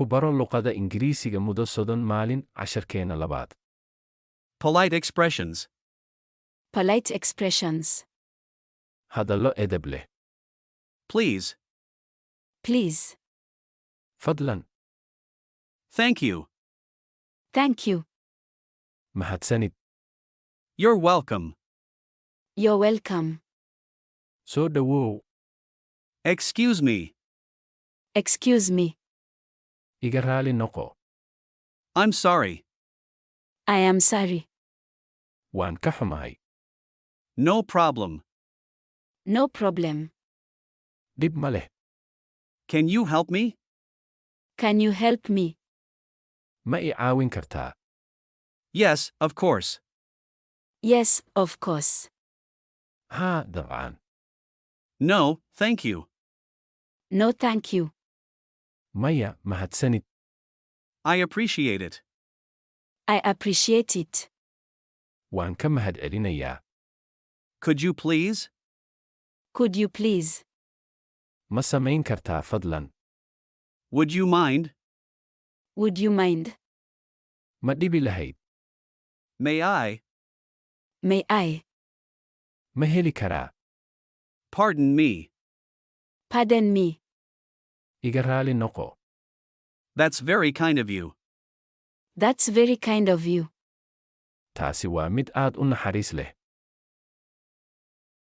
Ku baro luqadda Ingiriisiga muddo 30 maalin casharkeena labaad. Polite expressions. Polite expressions. Hadallo edeb leh. Please. Please. Fadlan. Thank you. Thank you. Mahadsanid. You're welcome. You're welcome. Soo dhawow. Excuse me. Excuse me. Iga raali noqo. I'm sorry. I am sorry. Waan ka xumahay. No problem. No problem. Dhib ma leh. Can you help me? Can you help me? Ma i caawin kartaa? Yes, of course. Yes, of course. Haa, dabcan. No, thank you. No, thank you. Maya, mahadsanid. I appreciate it. I appreciate it. Waan ka mahadcelinayaa. Could you please? Could you please? Ma samayn kartaa fadlan? Would you mind? Would you mind? Ma dhibi lahayd? May I? May I? Ma heli karaa? Pardon me. Pardon me. Iga raali noqo. That's very kind of you. That's very kind of you. Taasi waa mid aad u naxariis leh.